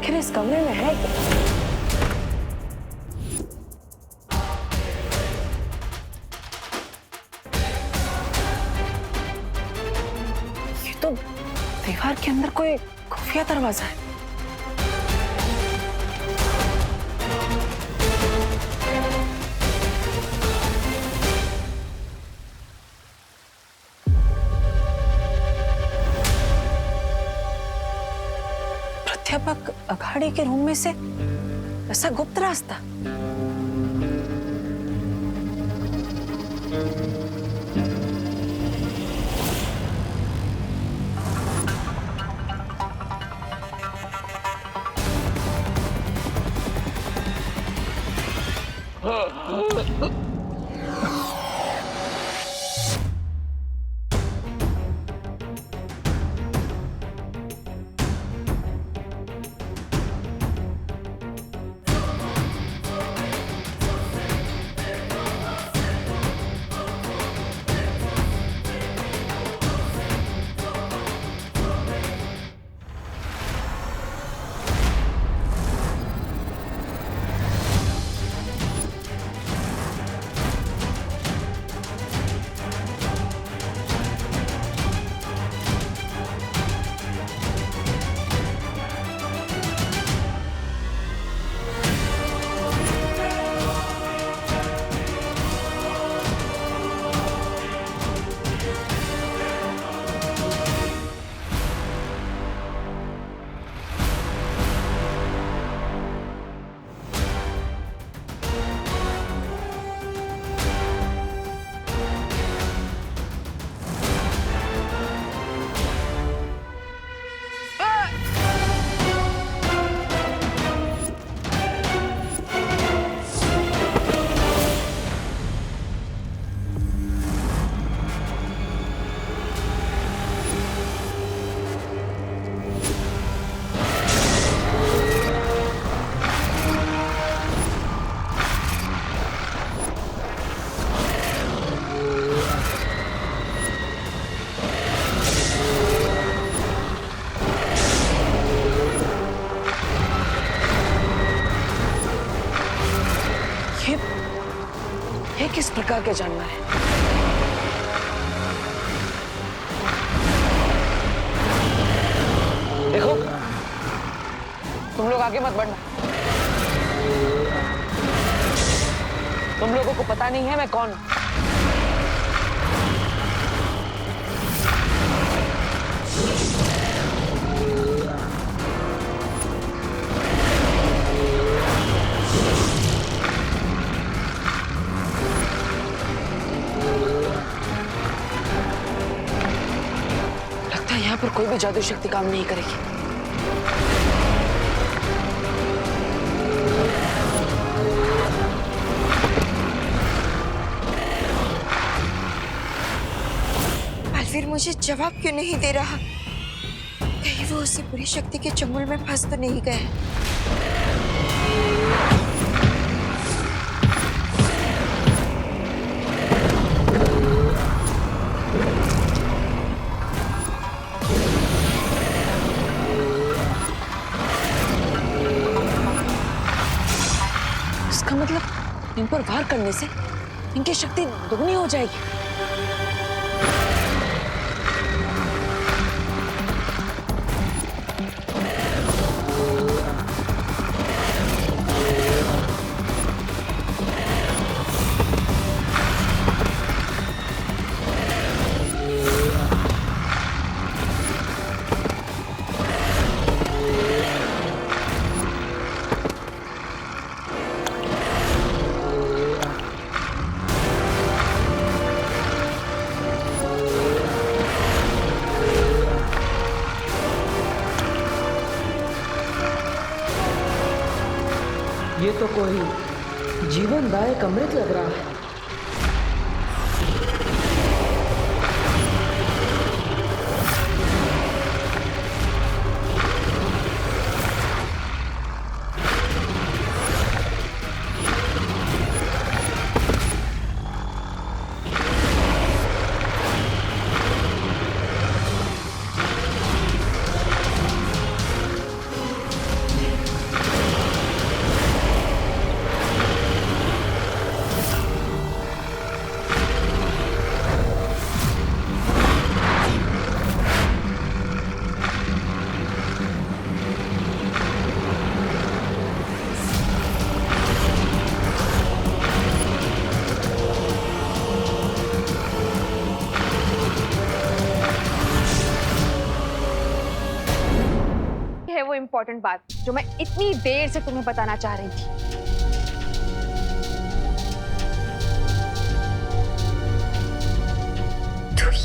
आखिर इस कमरे में है क्या? ये तो दीवार के अंदर कोई खुफिया दरवाजा है। प्राध्यापक अघाड़ी के रूम में से ऐसा गुप्त रास्ता? ये किस प्रकार के जानवर है? देखो, तुम लोग आगे मत बढ़ना। तुम लोगों को पता नहीं है मैं कौन हूं। यहाँ पर कोई भी जादू शक्ति काम नहीं करेगी। अलवीर मुझे जवाब क्यों नहीं दे रहा? कहीं वो उसी बुरी शक्ति के चंगुल में फंस तो नहीं गए? मतलब इन पर वार करने से इनकी शक्ति दोगुनी हो जाएगी। ये तो कोई जीवनदायक अमृत लग रहा है। वो इम्पोर्टेंट बात जो मैं इतनी देर से तुम्हें बताना चाह रही थी।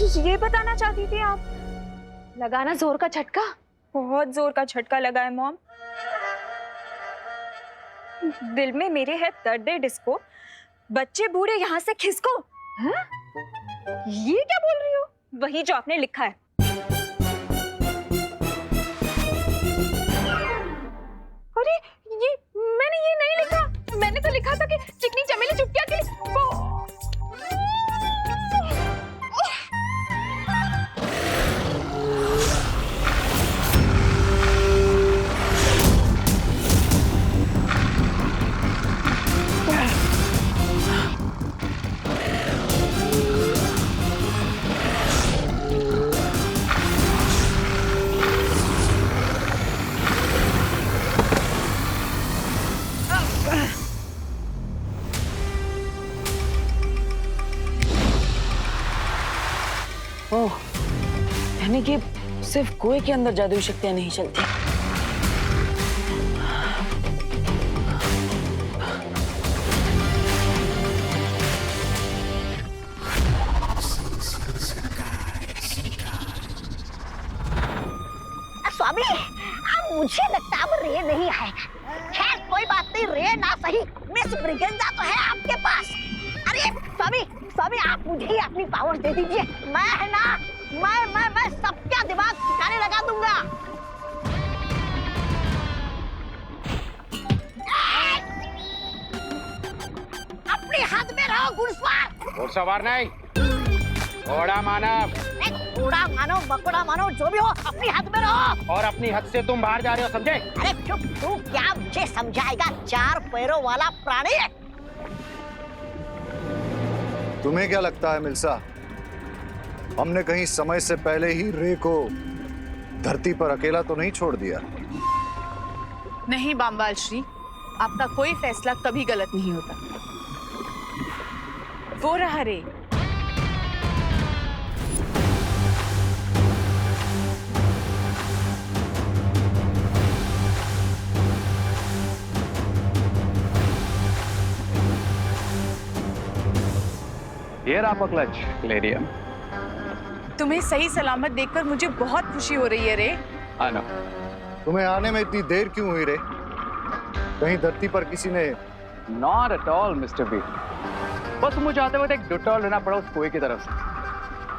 तो ये बताना चाहती थी आप? लगाना जोर का झटका? बहुत जोर का झटका लगा है मॉम। दिल में मेरे है दर्द डिस्को, बच्चे बूढ़े यहाँ से खिसको। हाँ? ये क्या बोल रही हो? वही जो आपने लिखा है। अरे ये मैंने ये नहीं लिखा। मैंने तो लिखा था कि चिकनी चमेली चुपकिया के ओह, यानी कि सिर्फ कुएं के अंदर जादुई शक्तियां नहीं चलती। स्वामी, अब मुझे लगता है अब रे नहीं आएगा। खैर कोई बात नहीं, रे ना सही, मिस ब्रिगेंजा तो है आपके पास। अरे स्वामी, स्वामी आप मुझे ही अपनी पावर दे दीजिए। मैं है ना, मैं सबका दिमाग ठिकाने लगा दूंगा। अपनी हद में रहो घुड़सवार। घुड़सवार नहीं, घोड़ा मानव। घोड़ा मानो बकोड़ा मानो जो भी हो, अपनी हद में रहो। और अपनी हद से तुम बाहर जा रहे हो, समझे? अरे चुप, तू क्या मुझे समझाएगा, चार पैरों वाला प्राणी। तुम्हें क्या लगता है मिल्सा, हमने कहीं समय से पहले ही रे को धरती पर अकेला तो नहीं छोड़ दिया? नहीं बामवाल श्री, आपका कोई फैसला कभी गलत नहीं होता। वो रहा रे। ये रहा क्लच, क्लेरियम। तुम्हें सही सलामत देखकर मुझे बहुत खुशी हो रही है रे। आना। तुम्हें आने में इतनी देर क्यों हुई रे? कहीं धरती पर किसी ने? Not at all, Mr. B. बस मुझे आते वक्त एक डिटॉल लेना पड़ा उस कुएं की तरफ से।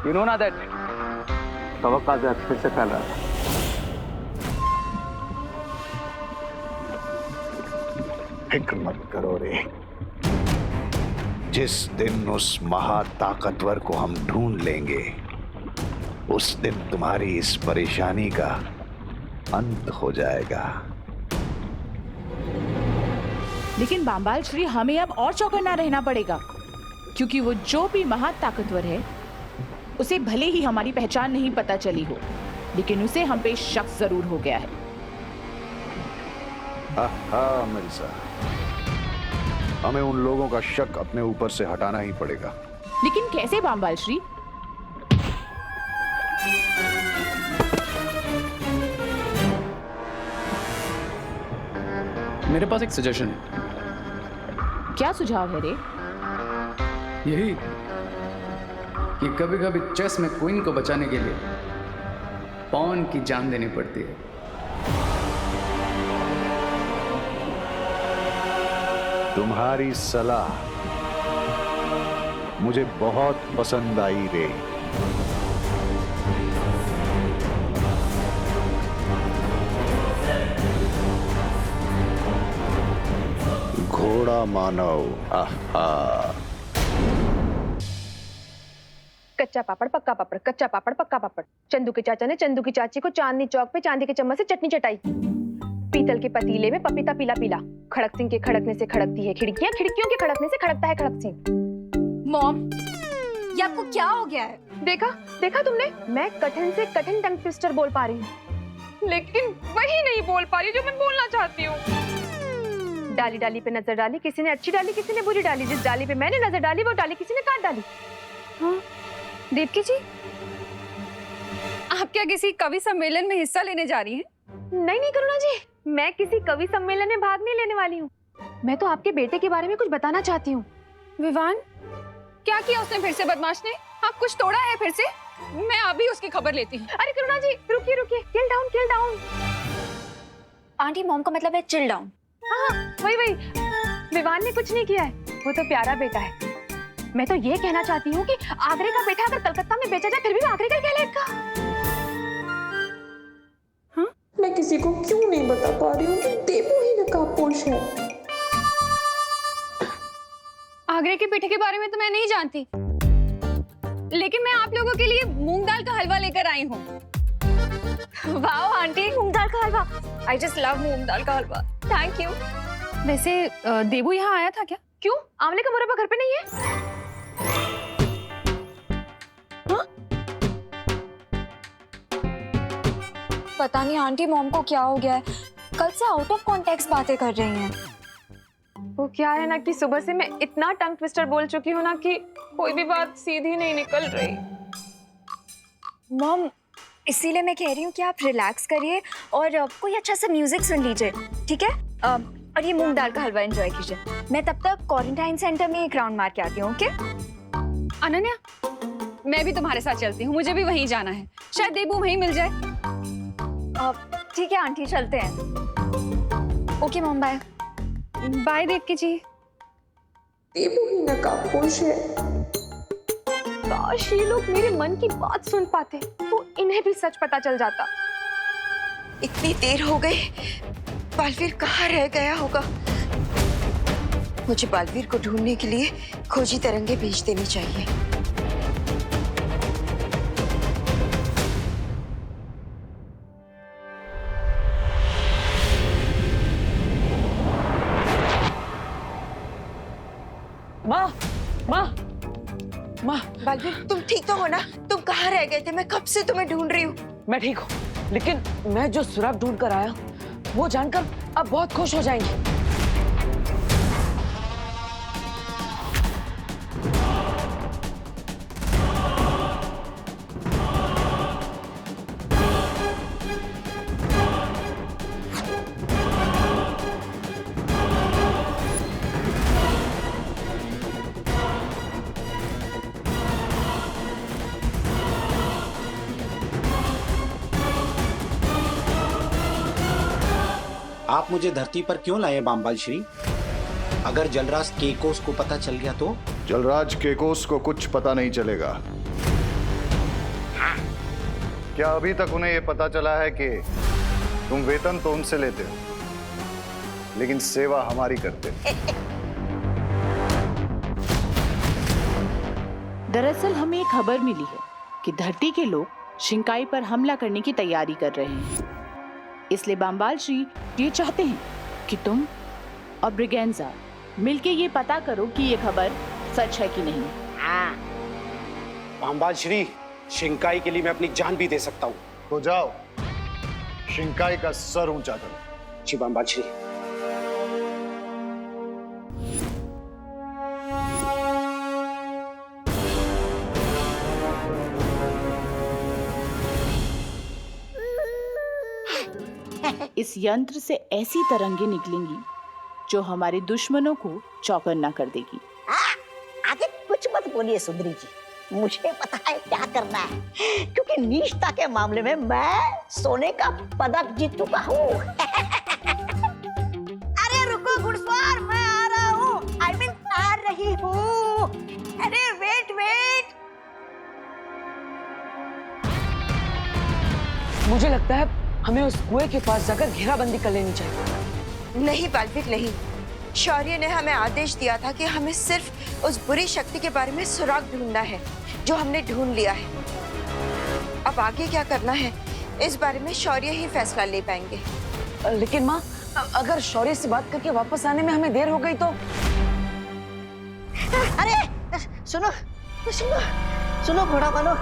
You know ना that तवक्का जहर फिर से फैल रहा है। फिक्र मत करो रे, जिस दिन उस महाताकतवर को हम ढूंढ लेंगे, उस दिन तुम्हारी इस परेशानी का अंत हो जाएगा। लेकिन बामवाल श्री, हमें अब और चौकन्ना रहना पड़ेगा, क्योंकि वो जो भी महाताकतवर है, उसे भले ही हमारी पहचान नहीं पता चली हो, लेकिन उसे हम पे शक जरूर हो गया है। हाँ मिर्जा, हमें उन लोगों का शक अपने ऊपर से हटाना ही पड़ेगा। लेकिन कैसे बामवाल श्री? मेरे पास एक सजेशन है। क्या सुझाव है रे? यही कि कभी कभी चेस में क्वीन को बचाने के लिए पॉन की जान देनी पड़ती है। तुम्हारी सलाह मुझे बहुत पसंद आई रे। घोड़ा मानव। आहा। कच्चा पापड़ पक्का पापड़, कच्चा पापड़ पक्का पापड़। चंदू के चाचा ने चंदू की चाची को चांदनी चौक पे चांदी के चम्मच से चटनी चटाई। पीतल के पतीले में पपीता पीला पीला। खड़क सिंह के खड़कने से खड़कती है खिड़कियां, खिड़कियों के खड़कने से खड़कता है खड़क सिंह। मॉम, ये आपको क्या हो गया है? देखा देखा तुमने, मैं कठिन से कठिन टंग ट्विस्टर बोल पा रही हूँ, लेकिन वही नहीं बोल पा रही जो मैं बोलना चाहती हूँ। डाली डाली पे नजर डाली, किसी ने अच्छी डाली किसी ने बुरी डाली। जिस डाली पे मैंने नजर डाली वो डाली किसी ने काट डाली। हाँ, दीप्ति जी, आप क्या किसी कवि सम्मेलन में हिस्सा लेने जा रही हैं? नहीं नहीं करुणा जी, मैं किसी कवि सम्मेलन में भाग नहीं लेने वाली हूँ। मैं तो आपके बेटे के बारे में कुछ बताना चाहती हूँ। विवान, क्या किया उसने फिर से बदमाश ने? हाँ, कुछ तोड़ा है फिर से? मैं अभी उसकी खबर लेती हूँ। अरे करुणा जी रुकिए रुकिए, किल डाउन किल डाउन। आंटी, मॉम का मतलब है चिल डाउन। हाँ वही। विवान ने कुछ नहीं किया है, वो तो प्यारा बेटा है। मैं तो ये कहना चाहती हूँ कि आगरे का बेटा अगर कलकत्ता में बेचा जाए फिर भी वो आगरे का ही कहलाएगा। हाँ? मैं किसी को क्यों नहीं बता पा रही हूँ कि देवू ही नकाबपोश है। आगरे के पेठे के बारे में तो मैं नहीं जानती, लेकिन मैं आप लोगों के लिए मूंग दाल का हलवा लेकर आई हूँ। वाओ आंटी, मूंग दाल का हलवा! आई जस्ट लव मूंग दाल का हलवा। Thank you. वैसे देवू यहाँ आया था क्या? क्यों, आंवले का मुरब्बा घर पे नहीं है? पता नहीं आंटी, मॉम को क्या हो गया है, कल से आउट ऑफ कॉन्टेक्स्ट बातें कर रही हैं। वो क्या है ना कि सुबह से मैं इतना टंग ट्विस्टर बोल चुकी हूँ ना कि कोई भी बात सीधी नहीं निकल रही। मॉम, इसीलिए मैं कह रही हूँ कि आप रिलैक्स करिए और कोई अच्छा सा म्यूजिक सुन लीजिए, ठीक है? और ये मूंग दाल का हलवा एंजॉय कीजिए। मैं तब तक क्वारंटाइन सेंटर में एक राउंड मार के आती हूँ, ओके? अनन्या, मैं भी तुम्हारे साथ चलती हूँ, मुझे भी वहीं जाना है, शायद देबू वहीं मिल जाए। ठीक है आंटी, चलते हैं। Okay mom, bye. Bye Devaki ji. Devu ही नकाबपोश है। काश ये लोग मेरे मन की बात सुन पाते तो इन्हें भी सच पता चल जाता। इतनी देर हो गई, बालवीर कहाँ रह गया होगा? मुझे बालवीर को ढूंढने के लिए खोजी तरंगे भेज देनी चाहिए। माँ माँ माँ, बालवीर, तुम ठीक तो हो ना? तुम कहाँ रह गए थे? मैं कब से तुम्हें ढूंढ रही हूँ। मैं ठीक हूँ, लेकिन मैं जो सुराग ढूंढ कर आया हूँ वो जानकर आप बहुत खुश हो जाएंगे। आप मुझे धरती पर क्यों लाए बामबाल श्री? अगर जलराज केकोस को पता चल गया तो? जलराज केकोस को कुछ पता नहीं चलेगा। क्या अभी तक उन्हें यह पता चला है कि तुम वेतन तो उनसे लेते हो, लेकिन सेवा हमारी करते हो? दरअसल हमें एक खबर मिली है कि धरती के लोग शिंकाई पर हमला करने की तैयारी कर रहे हैं। इसलिए बामबाल श्री ये चाहते हैं कि तुम और ब्रिगेंजा मिलके ये पता करो कि ये खबर सच है कि नहीं। हाँ। बामबाल श्री, शिंकाई के लिए मैं अपनी जान भी दे सकता हूँ। तो जाओ, शिंकाई का सर ऊंचा करो। जी बामबाल श्री। इस यंत्र से ऐसी तरंगे निकलेंगी जो हमारे दुश्मनों को चौकन्ना कर देगी। आगे कुछ मत बोलिए सुंदरी जी, मुझे पता है क्या करना है, क्योंकि निष्ठा के मामले में मैं सोने का पदक जीत चुका हूँ। अरे रुको घुड़सवार, मैं आ रहा हूँ। आई मीन आ रही हूँ। अरे वेट वेट। मुझे लगता है हमें उस कुएं के पास जाकर घेराबंदी कर लेनी चाहिए। नहीं बालवीर, नहीं। शौर्य ने हमें आदेश दिया था कि हमें सिर्फ उस बुरी शक्ति के बारे में सुराग ढूंढना है, जो हमने ढूंढ लिया है। अब आगे क्या करना है, इस बारे में शौर्य ही फैसला ले पाएंगे। लेकिन माँ, अगर शौर्य से बात करके वापस आने में हमें देर हो गई तो? अरे सुनो सुनो सुनो घोड़ा वालों,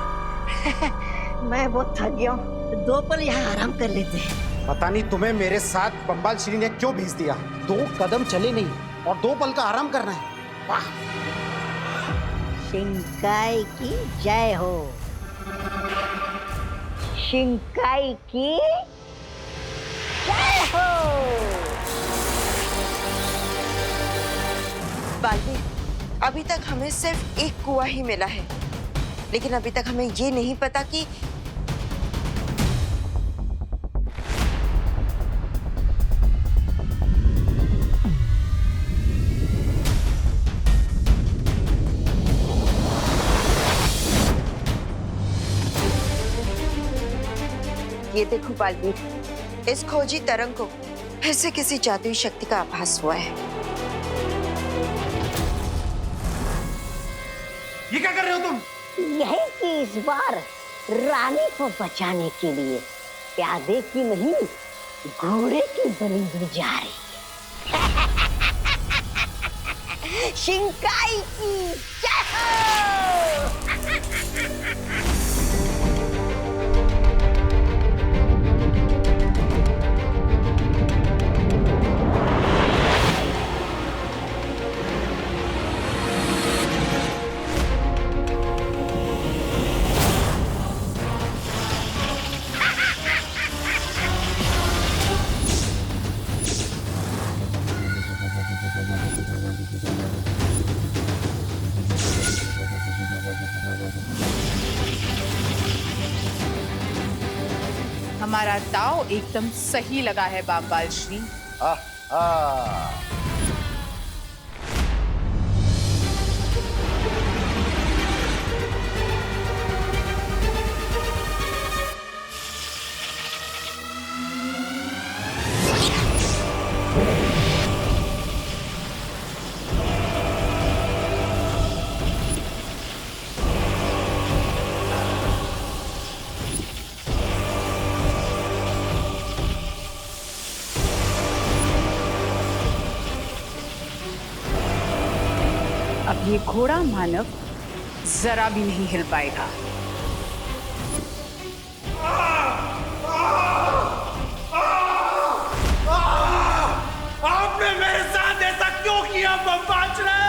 मैं बहुत थक गया हूँ, 2 पल यहाँ आराम कर लेते हैं। पता नहीं तुम्हें मेरे साथ बम्बाल श्री ने क्यों भेज दिया। 2 कदम चले नहीं और 2 पल का आराम करना है। वाह! शिंकाई की जय हो। शिंकाई की जय हो। बालवीर, अभी तक हमें सिर्फ एक कुआं ही मिला है, लेकिन अभी तक हमें ये नहीं पता कि ये देखो बालवीर, इस खोजी तरंग को फिर से किसी जादुई शक्ति का आभास हुआ है। ये क्या कर रहे हो तुम? यही कि इस बार रानी को बचाने के लिए प्यादे की नहीं घोड़े की बलि दी जा रही। शिंकाई की जय हो। हमारा दाव एकदम सही लगा है बामबाल श्री। अब ये घोड़ा मानव जरा भी नहीं हिल पाएगा। आपने मेरे साथ ऐसा क्यों किया बम्बाचरे?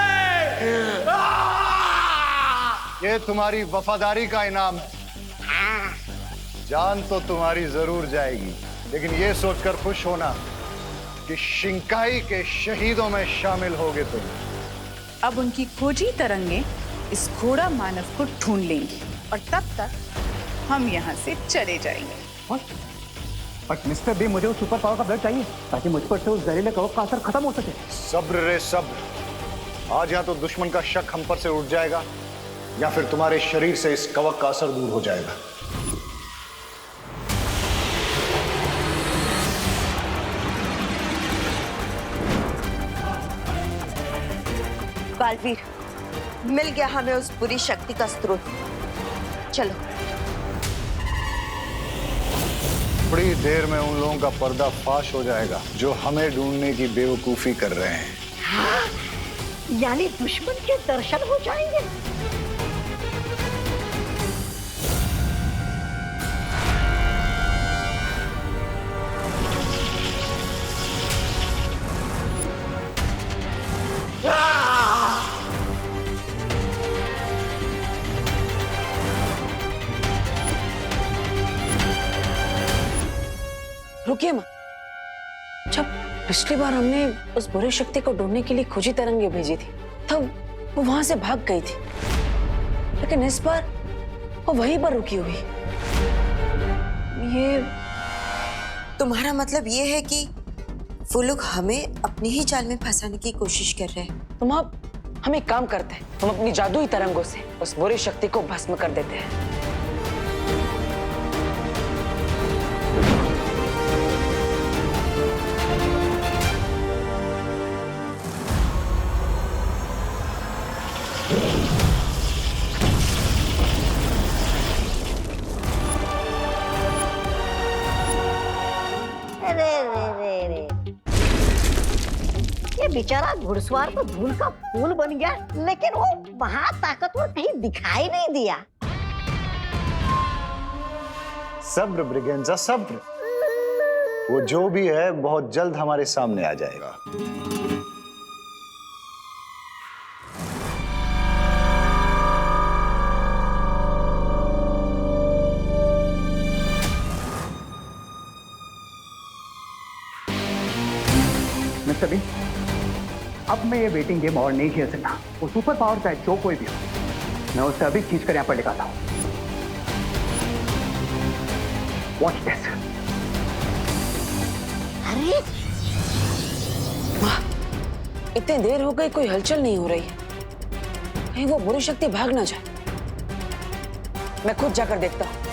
ये तुम्हारी वफादारी का इनाम है। जान तो तुम्हारी जरूर जाएगी, लेकिन ये सोचकर खुश होना कि शिंकाई के शहीदों में शामिल होगे तुम। अब उनकी खोजी तरंगे इस घोड़ा मानव को ढूंढ लेंगी और तब तक हम यहाँ से चले जाएंगे। बट मिस्टर बी, मुझे उस सुपर पावर का ब्लड चाहिए ताकि मुझ पर से उस जहरीले कवक का असर खत्म हो सके। सब्र रे सब्र। आज या तो दुश्मन का शक हम पर से उठ जाएगा या फिर तुम्हारे शरीर से इस कवक का असर दूर हो जाएगा। बालवीर, मिल गया हमें उस बुरी शक्ति का स्रोत। चलो। बड़ी देर में उन लोगों का पर्दा फाश हो जाएगा जो हमें ढूंढने की बेवकूफी कर रहे हैं। हाँ, यानी दुश्मन के दर्शन हो जाएंगे। रुकिए माँ, जब पिछली बार हमने उस बुरी शक्ति को ढूंढने के लिए खोजी तरंगे भेजी थी तब वो वहां से भाग गई थी, लेकिन इस बार वो वहीं पर रुकी हुई। ये तुम्हारा मतलब ये है कि वो लोग हमें अपनी ही जाल में फंसाने की कोशिश कर रहे हैं? तुम अब हम एक काम करते हैं, हम अपनी जादुई तरंगों से उस बुरी शक्ति को भस्म कर देते हैं। ये बेचारा घुड़सवार तो धूल का फूल बन गया, लेकिन वो महाताकतवर कहीं दिखाई नहीं दिया। सब्र ब्रिगेंजा, सब्र। वो जो भी है बहुत जल्द हमारे सामने आ जाएगा। मिस्टर बी, अब मैं ये वेटिंग गेम और नहीं खेल सकता। वो सुपर पावर चाहे जो कोई भी हो, मैं उसे अभी खींच कर यहाँ पर लेकर आता हूँ। Watch this. अरे माँ, इतनी देर हो गई, कोई हलचल नहीं हो रही है। कहीं वो बुरी शक्ति भाग ना जाए। मैं खुद जाकर देखता हूँ।